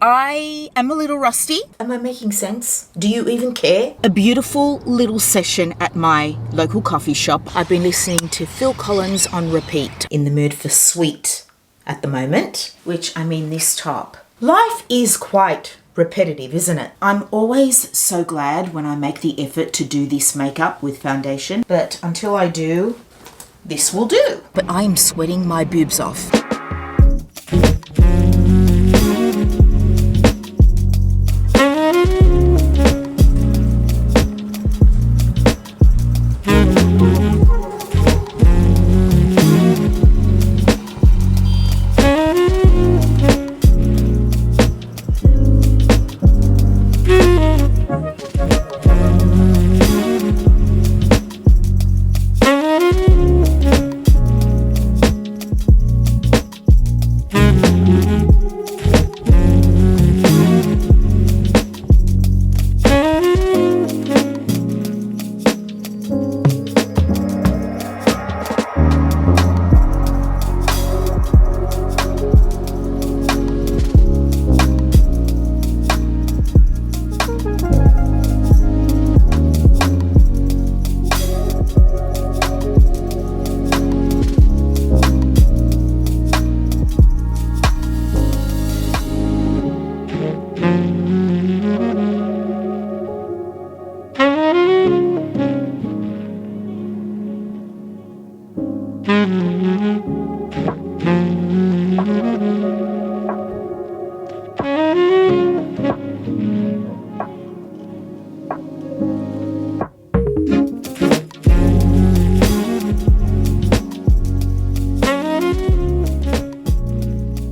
I am a little rusty. Am I making sense? Do you even care? A beautiful little session at my local coffee shop. I've been listening to Phil Collins on repeat. In the mood for sweet at the moment, which I mean this top. Life is quite repetitive, isn't it? I'm always so glad when I make the effort to do this makeup with foundation, but until I do, this will do. But I am sweating my boobs off.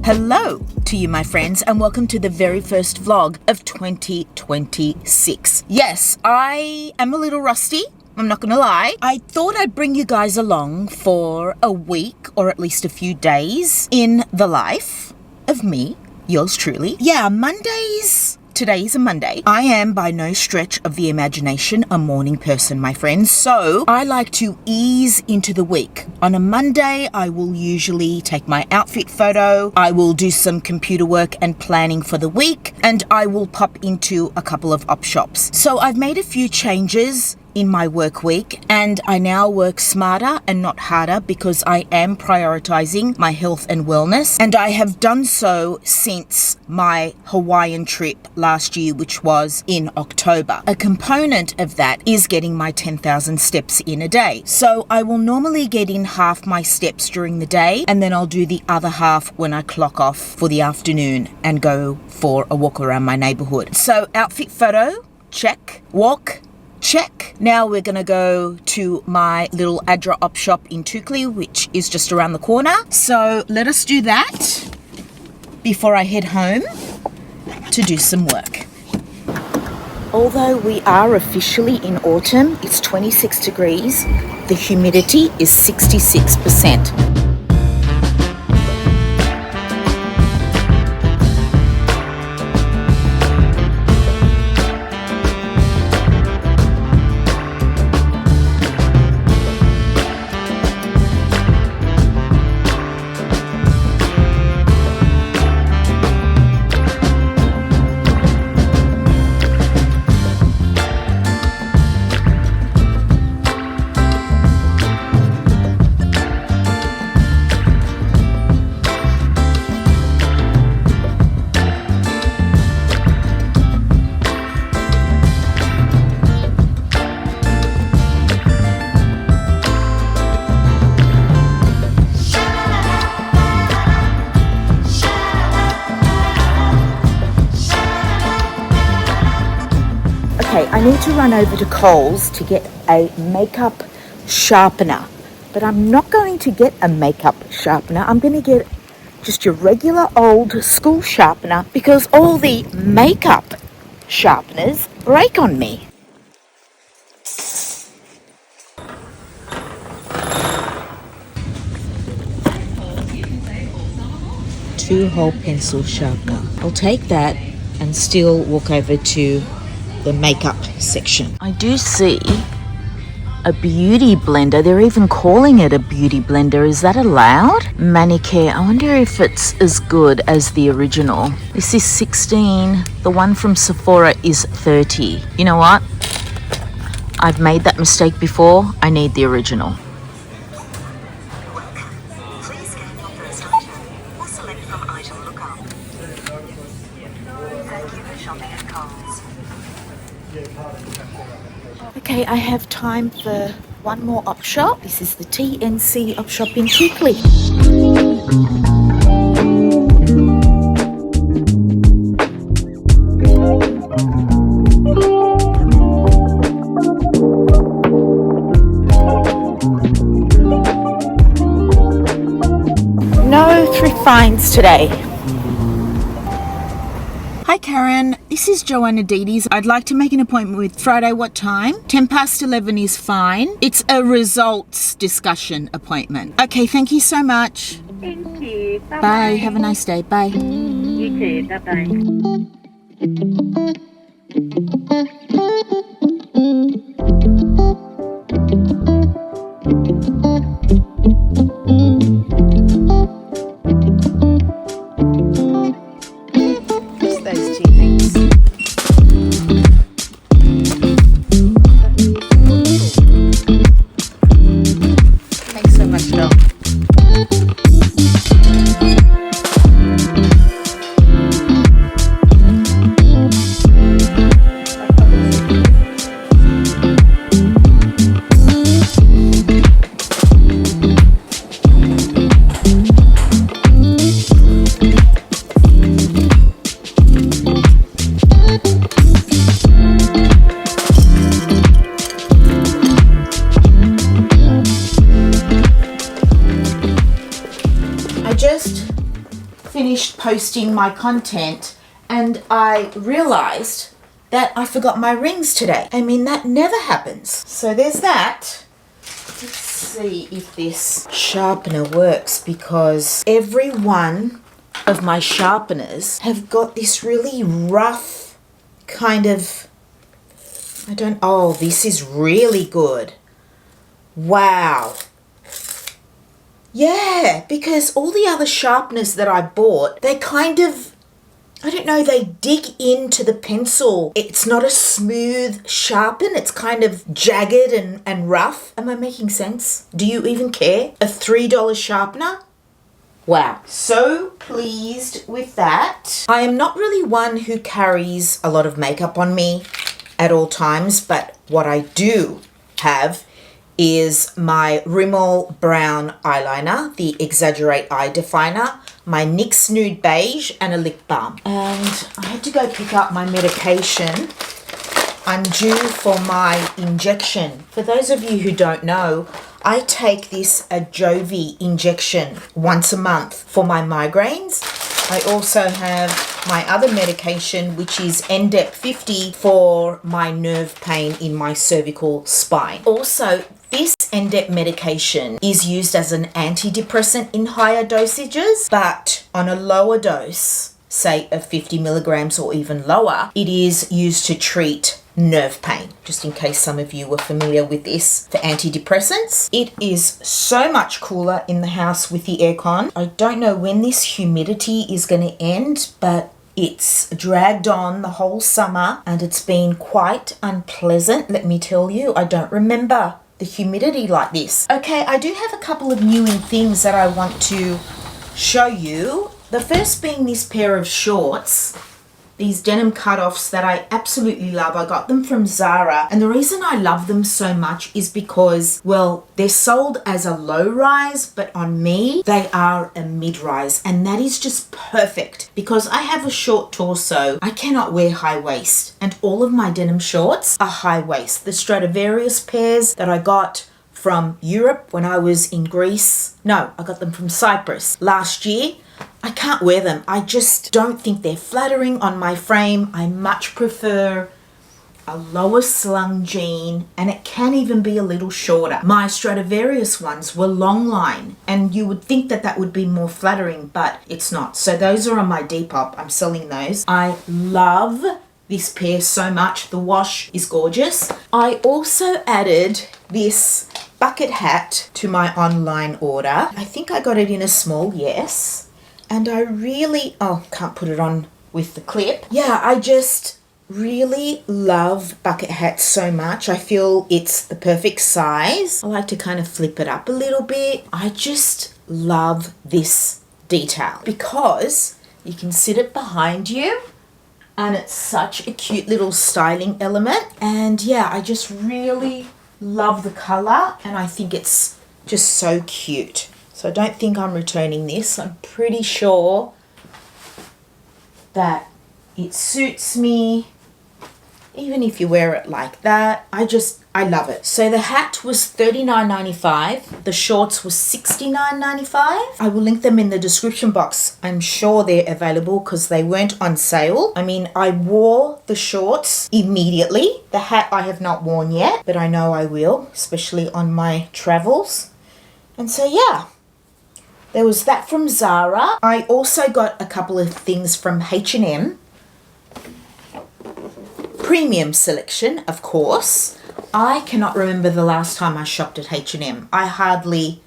Hello to you, my friends, and welcome to the very first vlog of 2026. Yes, I am a little rusty. I'm not gonna lie. I thought I'd bring you guys along for a week or at least a few days in the life of me, yours truly. Yeah, Mondays. Today is a Monday. I am by no stretch of the imagination a morning person, my friends. So I like to ease into the week. On a Monday, I will usually take my outfit photo. I will do some computer work and planning for the week, and I will pop into a couple of op shops. So I've made a few changes in my work week, and I now work smarter and not harder because I am prioritizing my health and wellness, and I have done so since my Hawaiian trip last year, which was in October. A component of that is getting my 10,000 steps in a day. So I will normally get in half my steps during the day, and then I'll do the other half when I clock off for the afternoon and go for a walk around my neighborhood. So outfit photo, check. Walk, check. Now we're gonna go to my little Adra op shop in Tukli, which is just around the corner. So let us do that before I head home to do some work. Although we are officially in autumn, it's 26 degrees. The humidity is 66%. I need to run over to Coles to get a makeup sharpener, but I'm not going to get a makeup sharpener. I'm going to get just your regular old school sharpener because all the makeup sharpeners break on me. Two-hole pencil sharpener. I'll take that and still walk over to the makeup section. I do see a beauty blender. They're even calling it a beauty blender. Is that allowed? Manicare. I wonder if it's as good as the original. This is 16. The one from Sephora is 30. You know what? I've made that mistake before. I need the original. Please scan your first item or select from item lookup. Thank you for shopping at Coles. Okay, I have time for one more op shop. This is the TNC op shop in Chickley. No thrift finds today. Hi Karen, this is Joanna Dedes. I'd like to make an appointment with Friday. What time? 11:10 is fine. It's a results discussion appointment. Okay, thank you so much. Thank you. Bye-bye. Bye. Have a nice day. Bye. You too. Bye-bye. Just those two things. Thanks so much, Doc. Just finished posting my content and I realized that I forgot my rings today. I mean, that never happens. So there's that. Let's see if this sharpener works, because every one of my sharpeners have got this really rough kind of, oh, this is really good. Wow. Yeah, because all the other sharpeners that I bought, they kind of, they dig into the pencil. It's not a smooth sharpen. It's kind of jagged and rough. Am I making sense? Do you even care? A $3 sharpener? Wow. So pleased with that. I am not really one who carries a lot of makeup on me at all times, but what I do have is my Rimmel brown eyeliner, the Exaggerate Eye Definer, my NYX Nude Beige, and a lip balm. And I had to go pick up my medication. I'm due for my injection. For those of you who don't know, I take this Ajovy injection once a month for my migraines. I also have my other medication, which is NDEP 50 for my nerve pain in my cervical spine. Also, this NDEP medication is used as an antidepressant in higher dosages, but on a lower dose, say of 50 milligrams or even lower, it is used to treat nerve pain, just in case some of you were familiar with this for antidepressants. It is so much cooler in the house with the aircon. I don't know when this humidity is going to end, but it's dragged on the whole summer and it's been quite unpleasant, let me tell you. I don't remember the humidity like this. Okay, I do have a couple of new things that I want to show you. The first being this pair of shorts, these denim cutoffs that I absolutely love. I got them from Zara, and the reason I love them so much is because, well, they're sold as a low rise, but on me they are a mid rise, and that is just perfect because I have a short torso. I cannot wear high waist, and all of my denim shorts are high waist. The Stradivarius pairs that I got from Europe when I was in Greece, no, I got them from Cyprus last year. I can't wear them. I just don't think they're flattering on my frame. I much prefer a lower slung jean, and it can even be a little shorter. My Stradivarius ones were long line, and you would think that that would be more flattering, but it's not. So those are on my Depop. I'm selling those. I love this pair so much. The wash is gorgeous. I also added this bucket hat to my online order. I think I got it in a small, yes. And I really, oh, can't put it on with the clip. Yeah, I just really love bucket hats so much. I feel it's the perfect size. I like to kind of flip it up a little bit. I just love this detail because you can sit it behind you and it's such a cute little styling element. And yeah, I just really love the color and I think it's just so cute. So I don't think I'm returning this. I'm pretty sure that it suits me, even if you wear it like that. I love it. So the hat was $39.95. The shorts was $69.95. I will link them in the description box. I'm sure they're available because they weren't on sale. I mean, I wore the shorts immediately. The hat I have not worn yet, but I know I will, especially on my travels. And so yeah, there was that from Zara. I also got a couple of things from H&M. Premium selection, of course. I cannot remember the last time I shopped at H&M. I hardly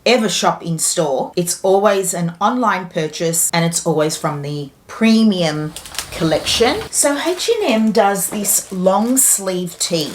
ever shop in store. It's always an online purchase and it's always from the premium collection. So H&M does this long sleeve tee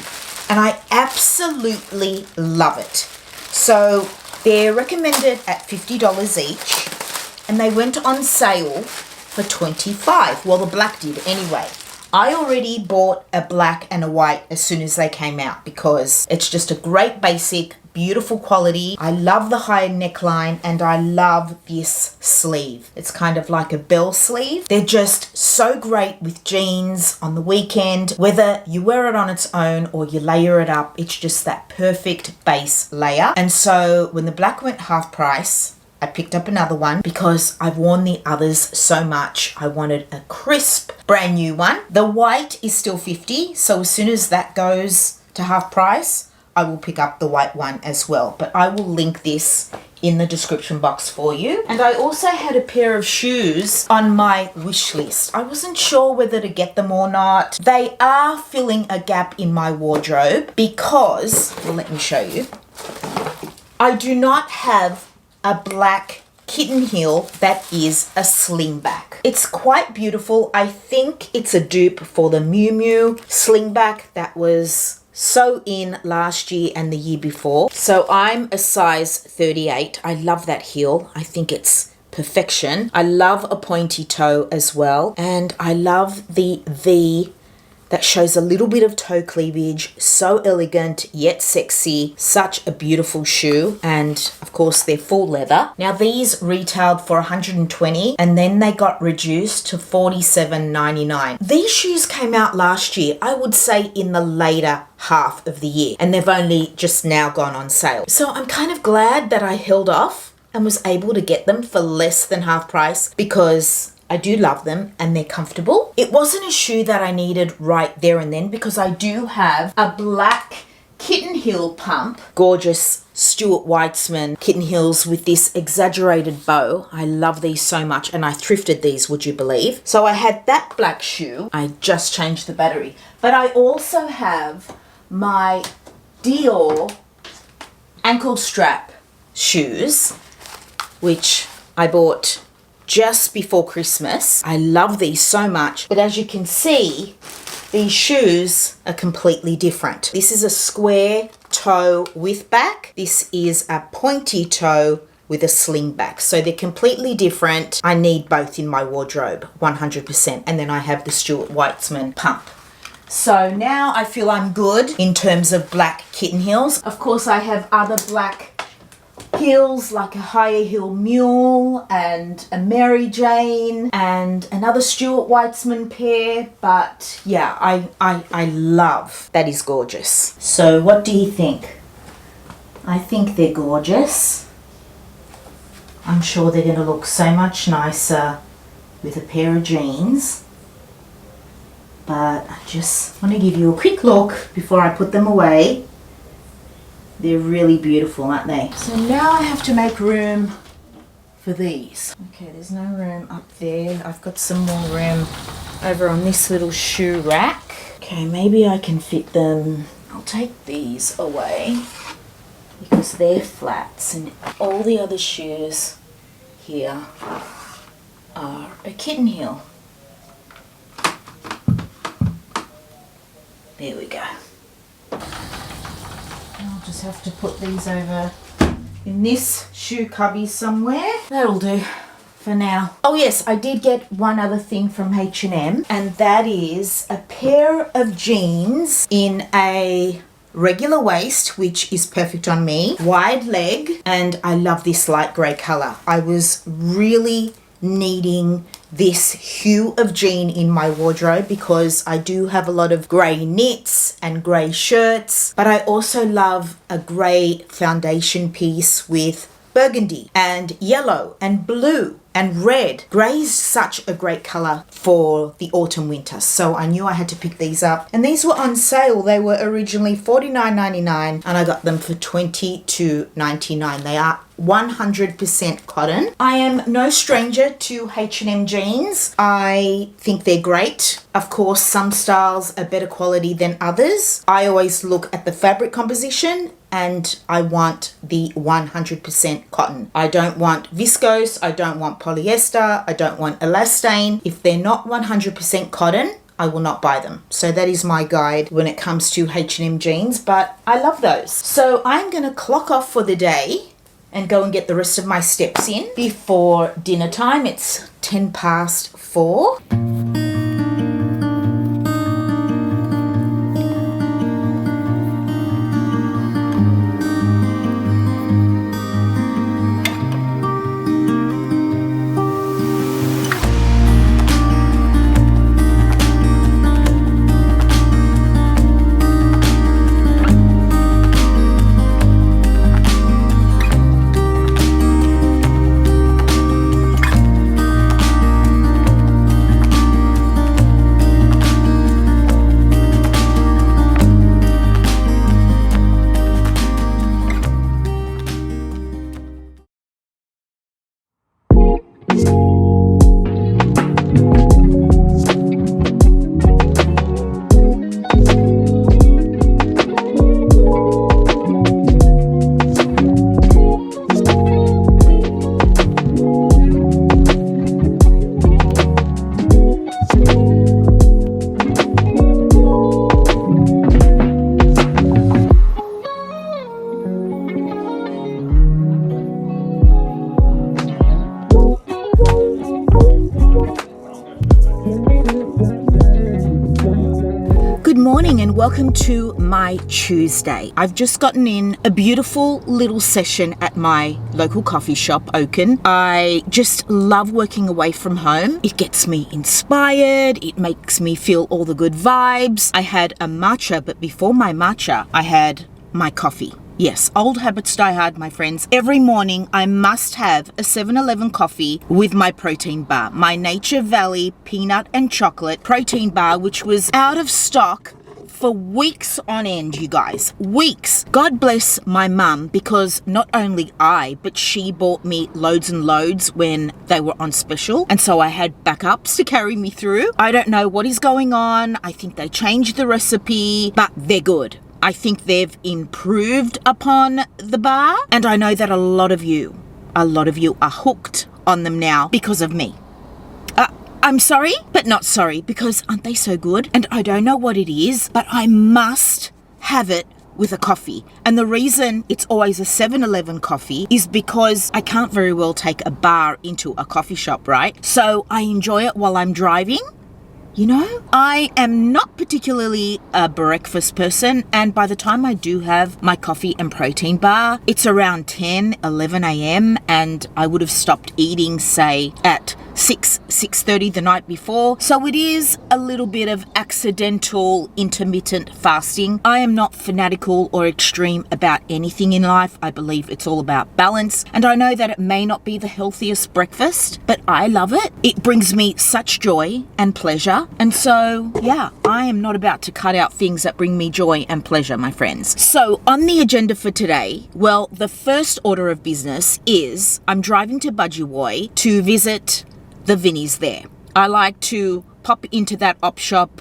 and I absolutely love it. So they're recommended at $50 each and they went on sale for $25. Well, the black did anyway. I already bought a black and a white as soon as they came out because it's just a great basic, beautiful quality. I love the high neckline and I love this sleeve. It's kind of like a bell sleeve. They're just so great with jeans on the weekend. Whether you wear it on its own or you layer it up, it's just that perfect base layer. And so when the black went half price, I picked up another one because I've worn the others so much. I wanted a crisp, brand new one. The white is still $50, so as soon as that goes to half price, I will pick up the white one as well. But I will link this in the description box for you. And I also had a pair of shoes on my wish list. I wasn't sure whether to get them or not. They are filling a gap in my wardrobe because, well, let me show you. I do not have a black kitten heel that is a slingback. It's quite beautiful. I think it's a dupe for the Miu Miu slingback that was so in last year and the year before. So I'm a size 38. I love that heel. I think it's perfection. I love a pointy toe as well. And I love the V that shows a little bit of toe cleavage. So elegant yet sexy. Such a beautiful shoe. And of course they're full leather. Now these retailed for $120 and then they got reduced to $47.99. These shoes came out last year, I would say in the later half of the year, and they've only just now gone on sale. So I'm kind of glad that I held off and was able to get them for less than half price because I do love them and they're comfortable. It wasn't a shoe that I needed right there and then because I do have a black kitten heel pump. Gorgeous Stuart Weitzman kitten heels with this exaggerated bow. I love these so much and I thrifted these, would you believe? So I had that black shoe. I just changed the battery. But I also have my Dior ankle strap shoes, which I bought just before Christmas. I love these so much, but as you can see, these shoes are completely different. This is a square toe with back. This is a pointy toe with a sling back. So they're completely different. I need both in my wardrobe, 100%. And then I have the Stuart Weitzman pump. So now I feel I'm good in terms of black kitten heels. Of course, I have other black heels like a higher heel mule and a Mary Jane and another Stuart Weitzman pair. But yeah, I love, that is gorgeous. So what do you think? I think they're gorgeous. I'm sure they're going to look so much nicer with a pair of jeans. But I just want to give you a quick look before I put them away. They're really beautiful, aren't they? So now I have to make room for these. Okay, there's no room up there. I've got some more room over on this little shoe rack. Okay, maybe I can fit them. I'll take these away because they're flats and all the other shoes here are a kitten heel. There we go. I'll just have to put these over in this shoe cubby somewhere. That'll do for now. Oh yes, I did get one other thing from H&M, and that is a pair of jeans in a regular waist, which is perfect on me, wide leg, and I love this light grey colour. I was really needing this hue of jean in my wardrobe because I do have a lot of grey knits and grey shirts, but I also love a grey foundation piece with burgundy and yellow and blue and red. Grey is such a great colour for the autumn winter, so I knew I had to pick these up, and these were on sale. They were originally $49.99 and I got them for $22.99. They are 100% cotton. I am no stranger to H&M jeans. I think they're great. Of course, some styles are better quality than others. I always look at the fabric composition and I want the 100% cotton. I don't want viscose, I don't want polyester, I don't want elastane. If they're not 100% cotton, I will not buy them. So that is my guide when it comes to H&M jeans, but I love those. So I'm gonna clock off for the day and go and get the rest of my steps in before dinner time. It's 4:10. And welcome to my Tuesday. I've just gotten in a beautiful little session at my local coffee shop, Oaken. I just love working away from home. It gets me inspired. It makes me feel all the good vibes. I had a matcha, but before my matcha, I had my coffee. Yes, old habits die hard, my friends. Every morning, I must have a 7-Eleven coffee with my protein bar. My Nature Valley peanut and chocolate protein bar, which was out of stock for weeks on end, you guys. Weeks. God bless my mum, because not only but she bought me loads and loads when they were on special. And so I had backups to carry me through. I don't know what is going on. I think they changed the recipe, but they're good. I think they've improved upon the bar. And I know that a lot of you are hooked on them now because of me. I'm sorry, but not sorry, because aren't they so good? And I don't know what it is, but I must have it with a coffee. And the reason it's always a 7-Eleven coffee is because I can't very well take a bar into a coffee shop, right? So I enjoy it while I'm driving. You know, I am not particularly a breakfast person, and by the time I do have my coffee and protein bar, it's around 10, 11 a.m. and I would have stopped eating, say, at 6:30 the night before. So it is a little bit of accidental intermittent fasting. I am not fanatical or extreme about anything in life. I believe it's all about balance, and I know that it may not be the healthiest breakfast, but I love it. It brings me such joy and pleasure. And so, yeah, I am not about to cut out things that bring me joy and pleasure, my friends. So on the agenda for today, well, the first order of business is I'm driving to Budgewoi to visit the Vinnies there. I like to pop into that op shop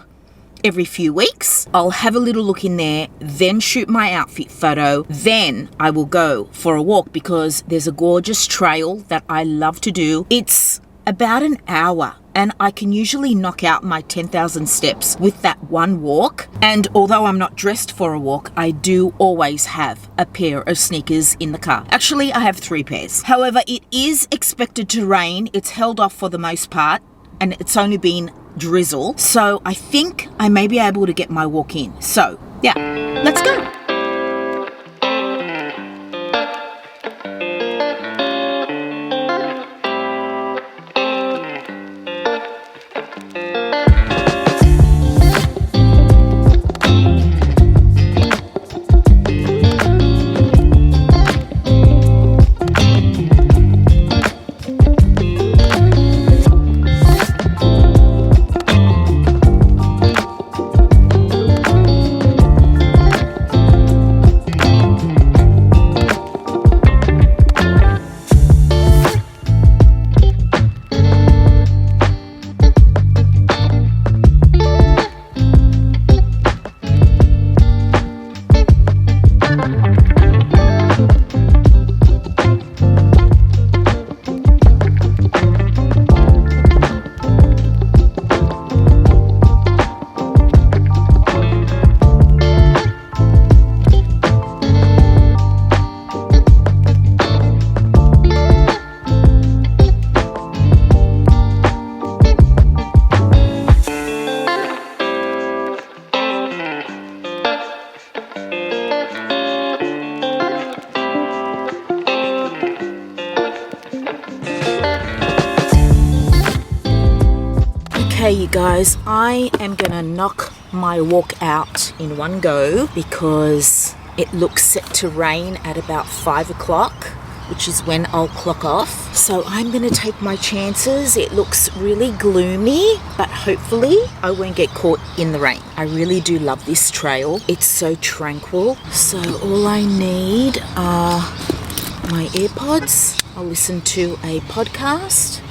every few weeks. I'll have a little look in there, then shoot my outfit photo. Then I will go for a walk because there's a gorgeous trail that I love to do. It's about an hour and I can usually knock out my 10,000 steps with that one walk. And although I'm not dressed for a walk, I do always have a pair of sneakers in the car. Actually, I have 3 pairs. However, it is expected to rain. It's held off for the most part and it's only been drizzle. So I think I may be able to get my walk in. So yeah, let's go. Okay, you guys, I am gonna knock my walk out in one go because it looks set to rain at about 5 o'clock, which is when I'll clock off. So I'm gonna take my chances. It looks really gloomy, but hopefully I won't get caught in the rain. I really do love this trail. It's so tranquil. So all I need are my AirPods. I'll listen to a podcast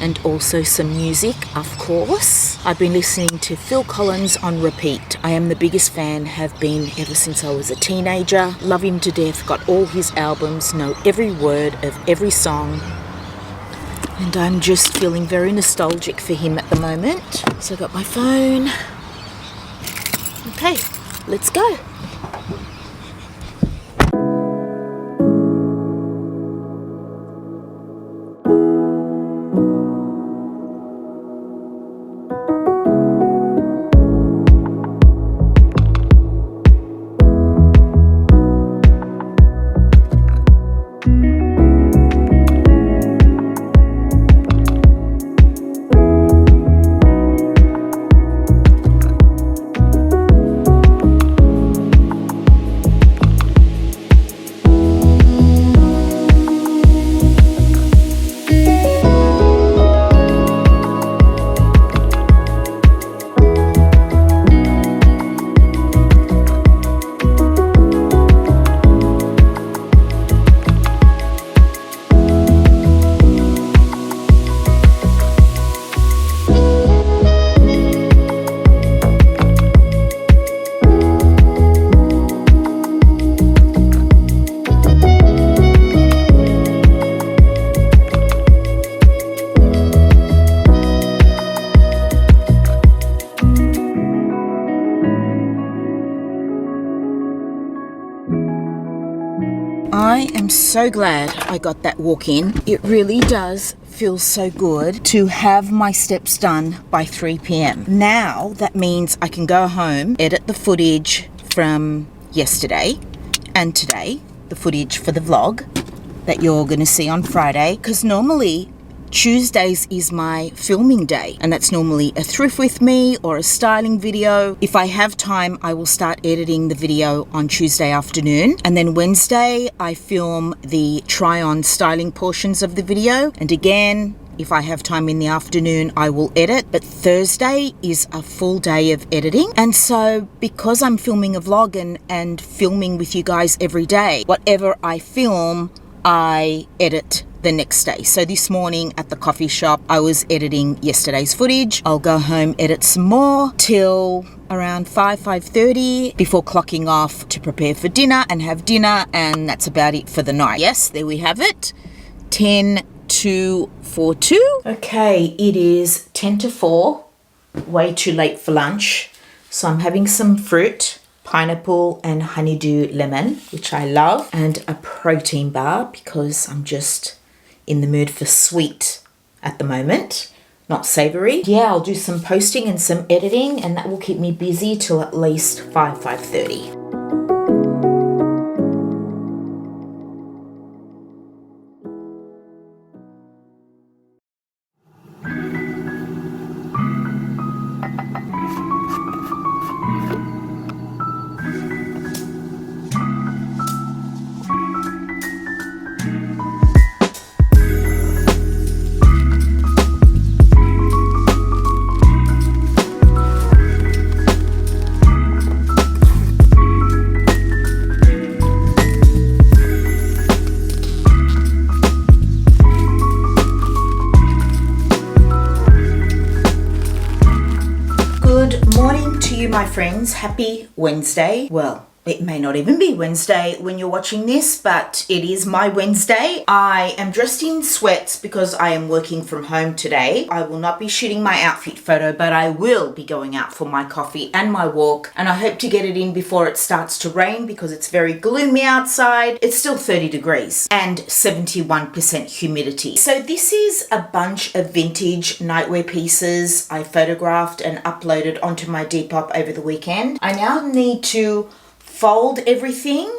and also some music, of course. I've been listening to Phil Collins on repeat. I am the biggest fan, have been ever since I was a teenager. Love him to death, got all his albums, know every word of every song. And I'm just feeling very nostalgic for him at the moment. So I got my phone. Okay, let's go. I am so glad I got that walk in. It really does feel so good to have my steps done by 3 p.m. Now that means I can go home, edit the footage from yesterday and today, the footage for the vlog that you're going to see on Friday, because normally Tuesdays is my filming day, and that's normally a thrift with me or a styling video. If I have time, I will start editing the video on Tuesday afternoon, and then Wednesday I film the try-on styling portions of the video, and again, if I have time in the afternoon, I will edit. But Thursday is a full day of editing, and so because I'm filming a vlog and filming with you guys every day, whatever I film, I edit the next day. So this morning at the coffee shop, I was editing yesterday's footage. I'll go home, edit some more till around 5:30 before clocking off to prepare for dinner and have dinner, and that's about it for the night. Yes, there we have it. 10 to 4:2. Okay, it is 10 to 4. Way too late for lunch. So I'm having some fruit, pineapple and honeydew lemon, which I love, and a protein bar because I'm just in the mood for sweet at the moment, not savory. Yeah, I'll do some posting and some editing, and that will keep me busy till at least 5:30. My friends, happy Wednesday. Well, it may not even be Wednesday when you're watching this, but it is my Wednesday. I am dressed in sweats because I am working from home today. I will not be shooting my outfit photo, but I will be going out for my coffee and my walk, and I hope to get it in before it starts to rain because it's very gloomy outside. It's still 30 degrees and 71% humidity. So this is a bunch of vintage nightwear pieces I photographed and uploaded onto my Depop over the weekend. I now need to fold everything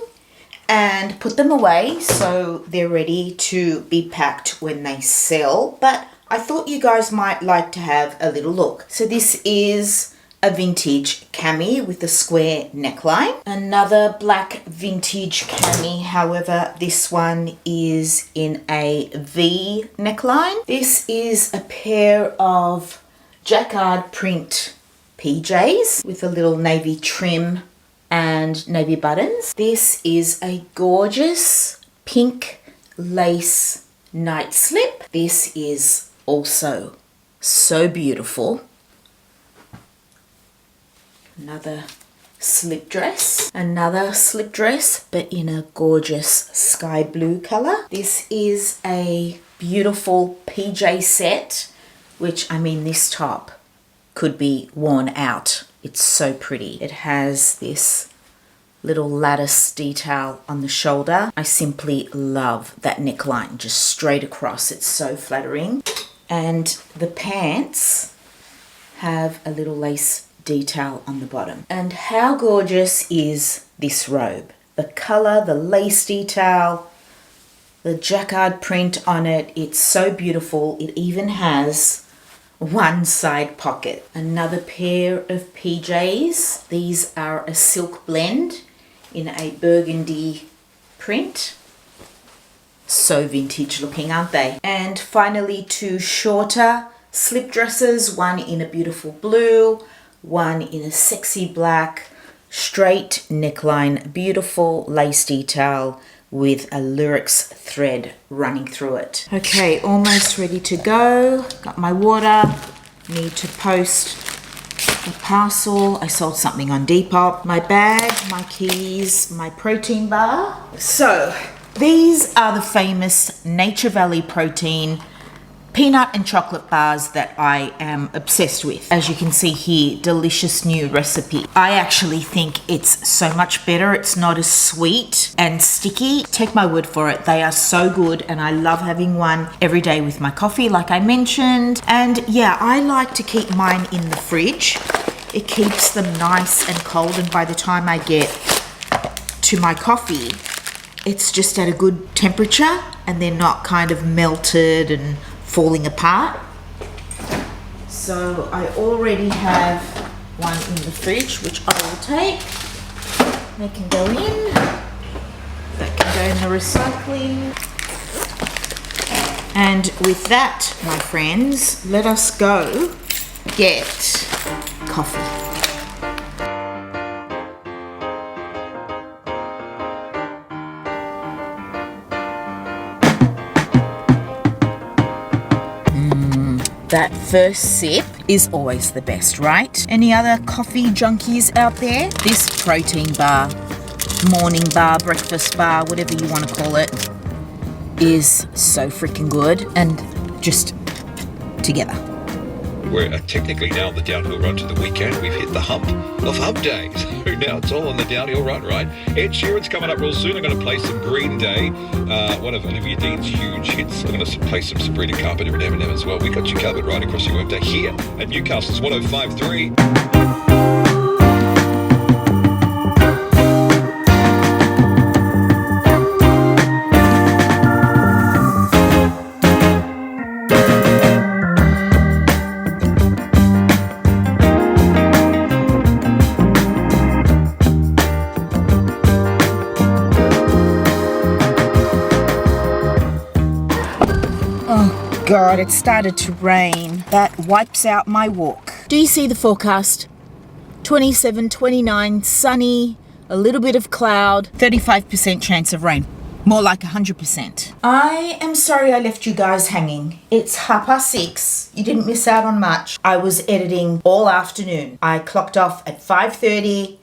and put them away so they're ready to be packed when they sell. But I thought you guys might like to have a little look. So this is a vintage cami with a square neckline. Another black vintage cami, however, this one is in a V neckline. This is a pair of jacquard print PJs with a little navy trim and navy buttons. This is a gorgeous pink lace night slip. This is also so beautiful. Another slip dress, but in a gorgeous sky blue color. This is a beautiful PJ set, which, I mean, this top could be worn out. It's so pretty. It has this little lattice detail on the shoulder. I simply love that neckline, just straight across. It's so flattering. And the pants have a little lace detail on the bottom. And how gorgeous is this robe? The color, the lace detail, the jacquard print on it. It's so beautiful. It even has one side pocket. Another pair of PJs. These are a silk blend in a burgundy print. So vintage looking, aren't they? And finally, two shorter slip dresses, one in a beautiful blue, one in a sexy black, straight neckline, beautiful lace detail with a lyrics thread running through it. Okay, almost ready to go. Got my water. Need to post the parcel. I sold something on Depop. My bag, my keys, my protein bar. So these are the famous Nature Valley protein peanut and chocolate bars that I am obsessed with. As you can see here, delicious new recipe. I actually think it's so much better. It's not as sweet and sticky. Take my word for it, they are so good, and I love having one every day with my coffee, like I mentioned. And yeah, I like to keep mine in the fridge. It keeps them nice and cold, and by the time I get to my coffee, it's just at a good temperature and they're not kind of melted and falling apart. So I already have one in the fridge, which I will take. They can go in. That can go in the recycling. And with that, my friends, let us go get coffee. That first sip is always the best, right? Any other coffee junkies out there? This protein bar, morning bar, breakfast bar, whatever you want to call it, is so freaking good, and just together. We're technically now on the downhill run to the weekend. We've hit the hump of hump day. So now it's all on the downhill run, right? Ed Sheeran's coming up real soon. I'm going to play some Green Day, one of Olivia Dean's huge hits. I'm going to play some Sabrina Carpenter and Eminem as well. We got you covered right across your workday here at Newcastle's 105.3. God, it started to rain. That wipes out my walk. Do you see the forecast? 27, 29, sunny, a little bit of cloud, 35% chance of rain. More like 100%. I am sorry I left you guys hanging. It's 6:30. You didn't miss out on much. I was editing all afternoon. I clocked off at 5:30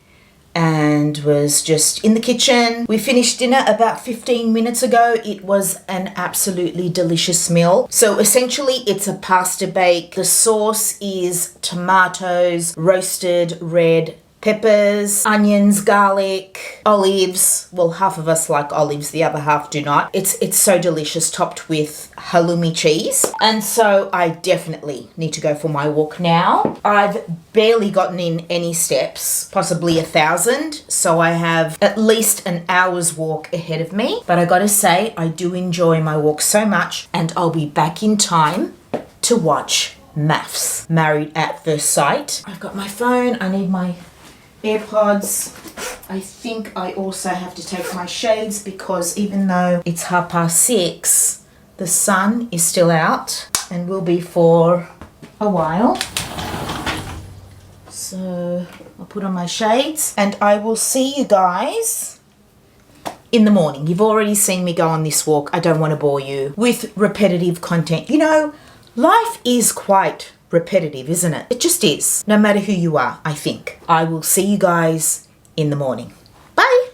and was just in the kitchen. We finished dinner about 15 minutes ago. It was an absolutely delicious meal. So essentially it's a pasta bake. The sauce is tomatoes, roasted red peppers, onions, garlic, olives. Well, half of us like olives, the other half do not. It's so delicious, topped with halloumi cheese. And so I definitely need to go for my walk now. I've barely gotten in any steps, possibly 1,000. So I have at least an hour's walk ahead of me. But I gotta say, I do enjoy my walk so much, and I'll be back in time to watch MAFS, Married at First Sight. I've got my phone, I need my AirPods. I think I also have to take my shades because even though it's 6:30, the sun is still out and will be for a while. So I'll put on my shades and I will see you guys in the morning. You've already seen me go on this walk. I don't want to bore you with repetitive content. You know, life is quite repetitive, isn't it? It just is. No matter who you are, I think. I will see you guys in the morning. Bye!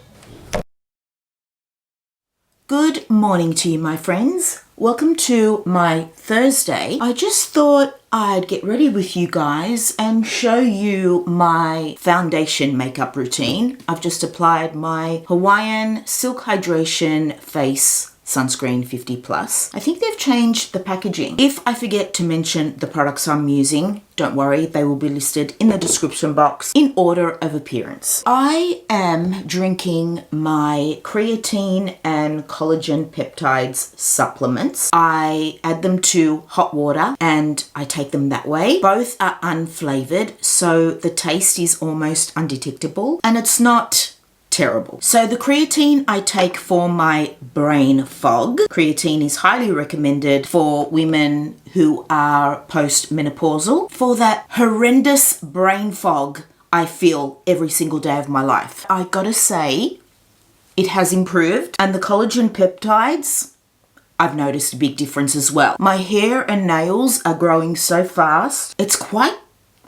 Good morning to you, my friends. Welcome to my Thursday. I just thought I'd get ready with you guys and show you my foundation makeup routine. I've just applied my Hawaiian Silk Hydration Face Sunscreen 50 plus. I think they've changed the packaging. If I forget to mention the products I'm using, don't worry, they will be listed in the description box in order of appearance. I am drinking my creatine and collagen peptides supplements. I add them to hot water and I take them that way. Both are unflavored, so the taste is almost undetectable and it's not terrible. So the creatine I take for my brain fog. Creatine is highly recommended for women who are postmenopausal for that horrendous brain fog I feel every single day of my life. I gotta say, it has improved, and the collagen peptides, I've noticed a big difference as well. My hair and nails are growing so fast. It's quite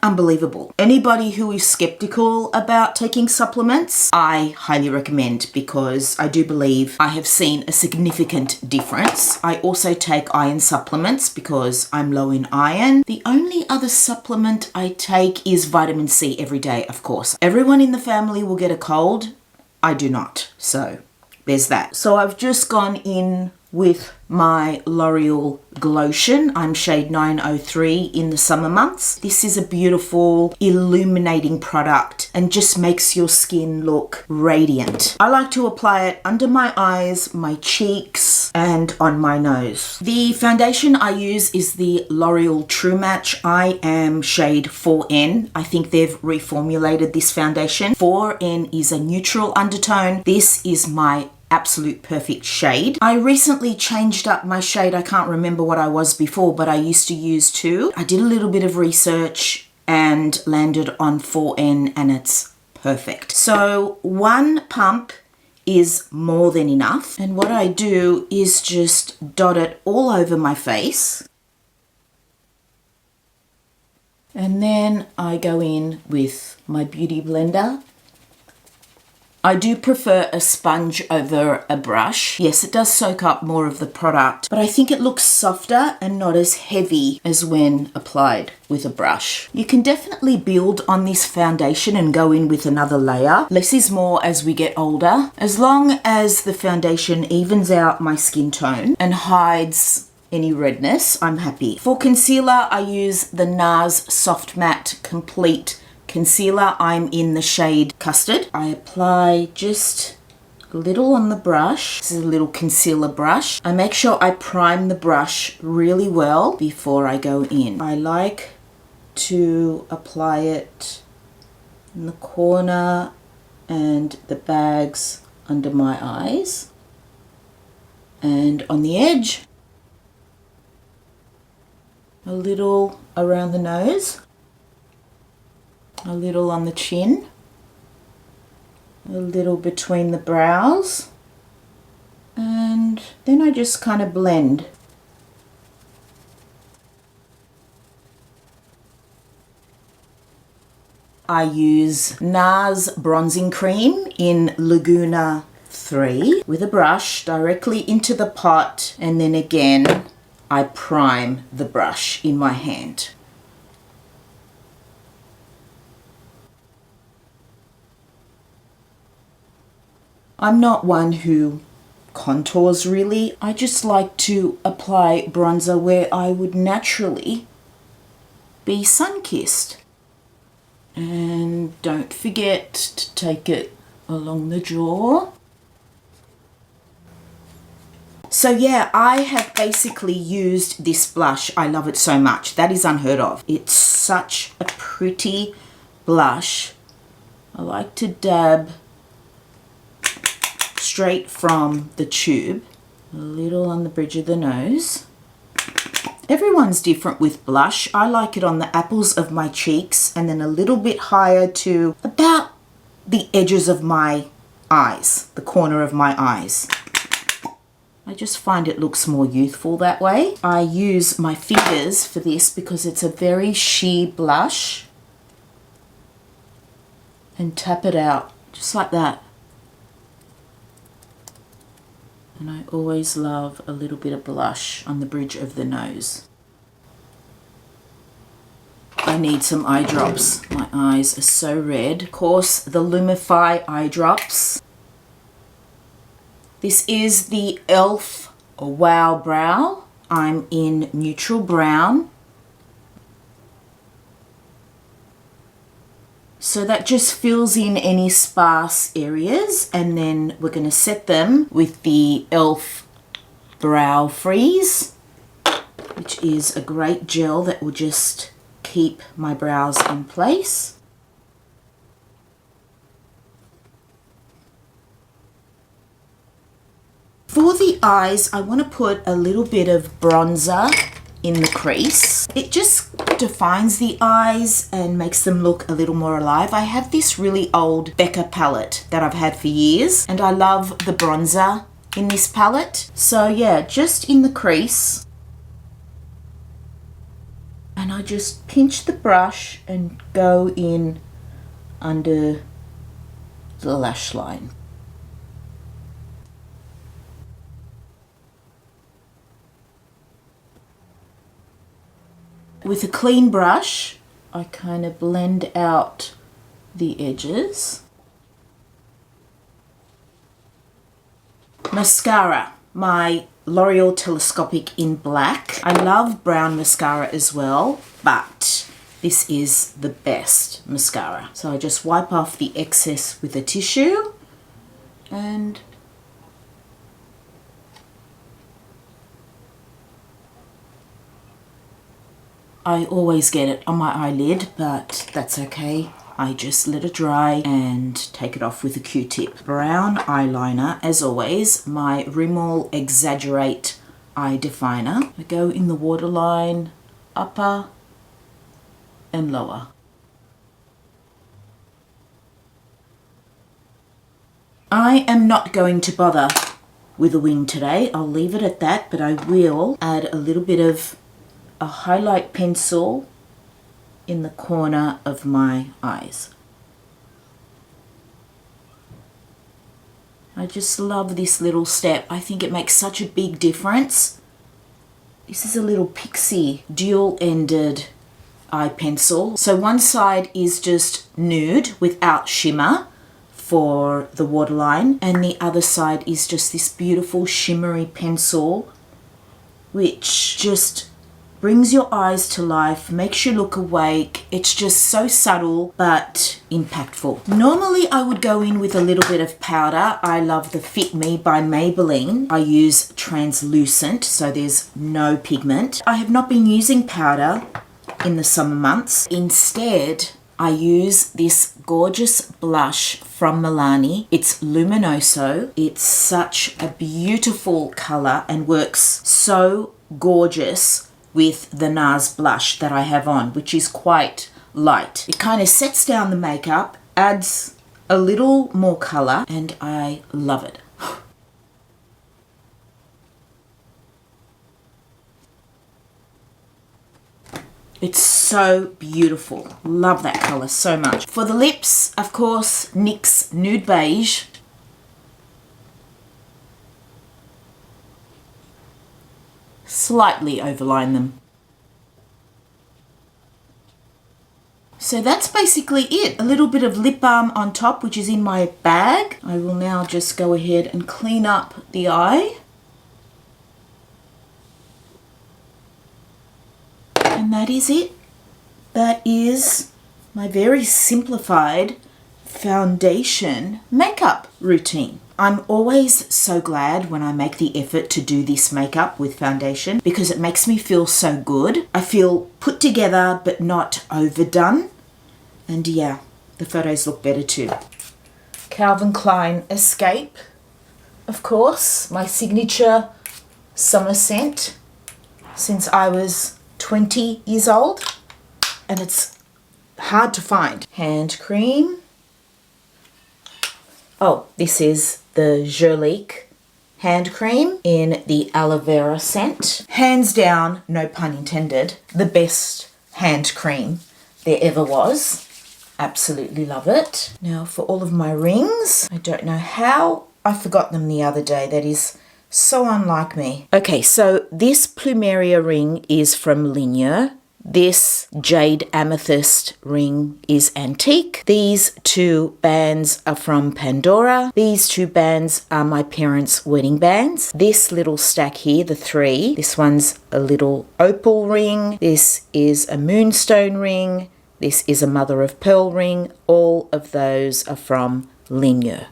unbelievable. Anybody who is skeptical about taking supplements, I highly recommend because I do believe I have seen a significant difference. I also take iron supplements because I'm low in iron. The only other supplement I take is vitamin C every day, of course. Everyone in the family will get a cold. I do not. So there's that. So I've just gone in with my L'Oreal Glotion. I'm shade 903 in the summer months. This is a beautiful illuminating product and just makes your skin look radiant. I like to apply it under my eyes, my cheeks, and on my nose. The foundation I use is the L'Oreal True Match. I am shade 4N. I think they've reformulated this foundation. 4N is a neutral undertone. This is my absolute perfect shade. I recently changed up my shade. I can't remember what I was before, but I used to use 2. I did a little bit of research and landed on 4N and it's perfect. So 1 pump is more than enough. And what I do is just dot it all over my face. And then I go in with my beauty blender. I do prefer a sponge over a brush. Yes, it does soak up more of the product, but I think it looks softer and not as heavy as when applied with a brush. You can definitely build on this foundation and go in with another layer. Less is more as we get older. As long as the foundation evens out my skin tone and hides any redness, I'm happy. For concealer, I use the NARS Soft Matte Complete Concealer. I'm in the shade Custard. I apply just a little on the brush. This is a little concealer brush. I make sure I prime the brush really well before I go in. I like to apply it in the corner and the bags under my eyes and on the edge. A little around the nose, a little on the chin, a little between the brows, and then I just kind of blend. I use NARS Bronzing Cream in Laguna 3 with a brush directly into the pot, and then again I prime the brush in my hand. I'm not one who contours really. I just like to apply bronzer where I would naturally be sun-kissed. And don't forget to take it along the jaw. So yeah, I have basically used this blush. I love it so much. That is unheard of. It's such a pretty blush. I like to dab straight from the tube, a little on the bridge of the nose. Everyone's different with blush. I like it on the apples of my cheeks and then a little bit higher to about the edges of my eyes, the corner of my eyes. I just find it looks more youthful that way. I use my fingers for this because it's a very sheer blush, and tap it out just like that. And I always love a little bit of blush on the bridge of the nose. I need some eye drops. My eyes are so red. Of course, the Lumify eye drops. This is the e.l.f. Wow Brow. I'm in neutral brown. So that just fills in any sparse areas, and then we're going to set them with the e.l.f. Brow Freeze, which is a great gel that will just keep my brows in place. For the eyes, I want to put a little bit of bronzer in the crease. It just defines the eyes and makes them look a little more alive. I have this really old Becca palette that I've had for years, and I love the bronzer in this palette. So yeah, just in the crease. And I just pinch the brush and go in under the lash line. With a clean brush, I kind of blend out the edges. Mascara, my L'Oreal Telescopic in black. I love brown mascara as well, but this is the best mascara. So I just wipe off the excess with a tissue and I always get it on my eyelid, but that's okay. I just let it dry and take it off with a Q-tip. Brown eyeliner, as always, my Rimmel Exaggerate Eye Definer. I go in the waterline, upper and lower. I am not going to bother with a wing today. I'll leave it at that, but I will add a little bit of a highlight pencil in the corner of my eyes. I just love this little step. I think it makes such a big difference. This is a little Pixie dual-ended eye pencil. So one side is just nude without shimmer for the waterline, and the other side is just this beautiful shimmery pencil which just brings your eyes to life, makes you look awake. It's just so subtle but impactful. Normally I would go in with a little bit of powder. I love the Fit Me by Maybelline. I use translucent, so there's no pigment. I have not been using powder in the summer months. Instead, I use this gorgeous blush from Milani. It's Luminoso. It's such a beautiful color and works so gorgeous with the NARS blush that I have on, which is quite light. It kind of sets down the makeup, adds a little more color, and I love it. It's so beautiful. Love that color so much. For the lips, of course, NYX Nude Beige. Slightly overline them. So that's basically it. A little bit of lip balm on top, which is in my bag. I will now just go ahead and clean up the eye. And that is it. That is my very simplified foundation makeup routine. I'm always so glad when I make the effort to do this makeup with foundation because it makes me feel so good. I feel put together but not overdone. And yeah, the photos look better too. Calvin Klein Escape, of course, my signature summer scent since I was 20 years old, and it's hard to find. Hand cream. Oh, this is the Jolique hand cream in the aloe vera scent. Hands down, no pun intended, the best hand cream there ever was. Absolutely love it. Now for all of my rings, I don't know how I forgot them the other day. That is so unlike me. Okay, so this Plumeria ring is from Linear. This jade amethyst ring is antique. These two bands are from Pandora. These two bands are my parents' wedding bands. This little stack here, the three, this one's a little opal ring. This is a moonstone ring. This is a mother of pearl ring. All of those are from Linear.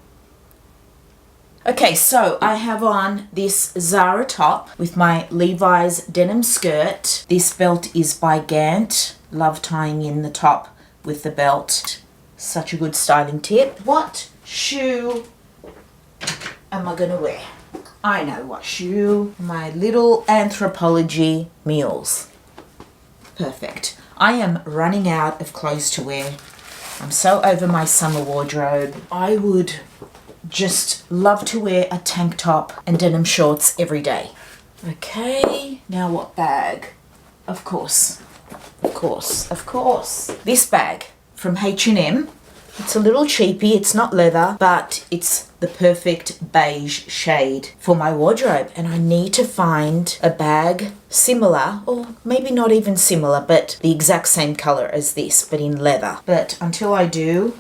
Okay, so I have on this Zara top with my Levi's denim skirt. This belt is by Gant. Love tying in the top with the belt. Such a good styling tip. What shoe am I gonna wear? I know what shoe. My little Anthropologie Mules. Perfect. I am running out of clothes to wear. I'm so over my summer wardrobe. I would just love to wear a tank top and denim shorts every day. Okay, now what bag? Of course. This bag from H&M. It's a little cheapy, it's not leather, but it's the perfect beige shade for my wardrobe. And I need to find a bag similar, or maybe not even similar, but the exact same color as this, but in leather. But until I do,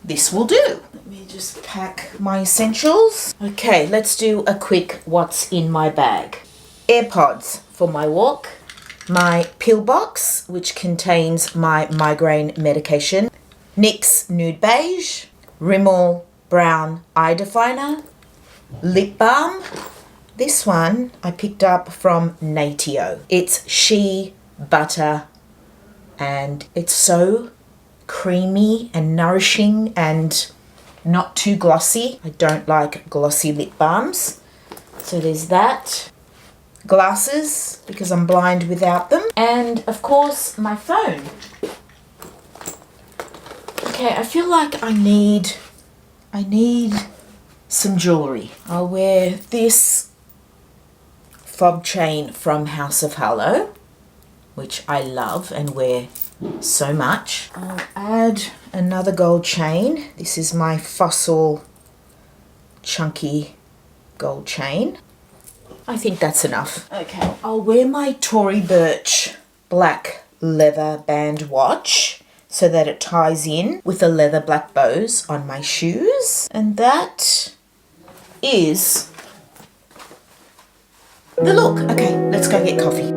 this will do. Let me just pack my essentials. Okay, let's do a quick what's in my bag. AirPods for my walk. My pill box, which contains my migraine medication. NYX Nude Beige. Rimmel Brown Eye Definer. Lip balm. This one I picked up from Natio. It's shea butter and it's so creamy and nourishing and not too glossy. I don't like glossy lip balms. So there's that. Glasses, because I'm blind without them. And of course my phone. Okay, I feel like I need some jewelry. I'll wear this fob chain from House of Harlow, which I love and wear so much. I'll add another gold chain. This is my Fossil chunky gold chain. I think that's enough. Okay, I'll wear my Tory Burch black leather band watch so that it ties in with the leather black bows on my shoes. And that is the look. Okay, let's go get coffee.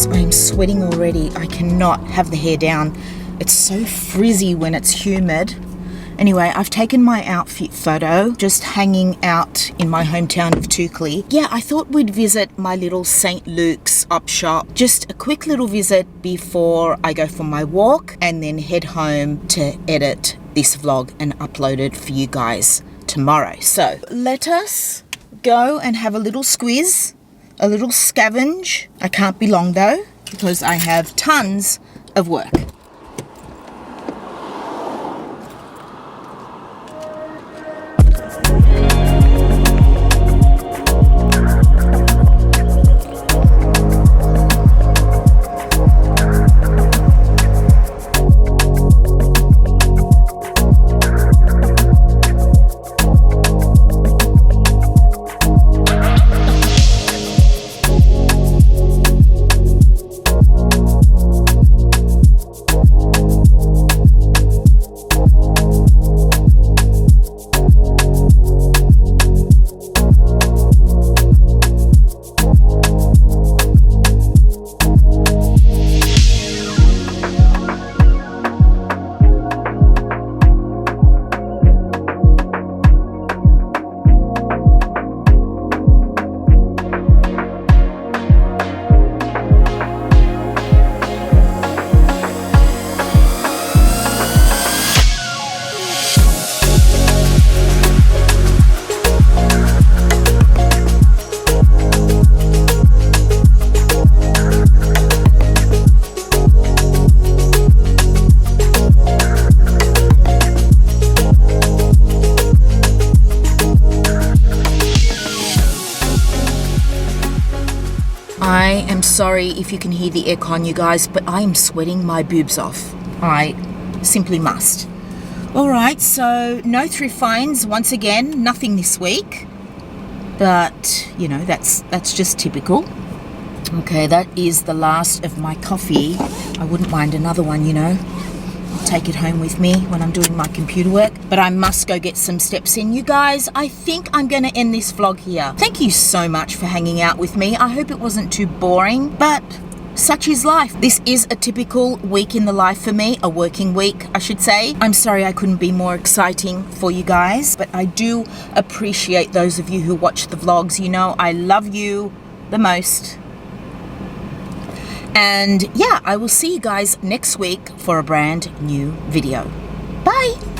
I'm sweating already. I cannot have the hair down. It's so frizzy when it's humid. Anyway, I've taken my outfit photo just hanging out in my hometown of Toukley. Yeah, I thought we'd visit my little St. Luke's op shop. Just a quick little visit before I go for my walk and then head home to edit this vlog and upload it for you guys tomorrow. So let us go and have a little squiz. A little scavenge. I can't be long though because I have tons of work. I am sorry if you can hear the aircon, you guys, but I am sweating my boobs off. I simply must. All right, so no thrift finds once again, nothing this week. But, you know, that's just typical. Okay, that is the last of my coffee. I wouldn't mind another one, you know. I'll take it home with me when I'm doing my computer work. But I must go get some steps in. You guys, I think I'm going to end this vlog here. Thank you so much for hanging out with me. I hope it wasn't too boring, but such is life. This is a typical week in the life for me, a working week, I should say. I'm sorry I couldn't be more exciting for you guys, but I do appreciate those of you who watch the vlogs. You know, I love you the most. And yeah, I will see you guys next week for a brand new video. Bye.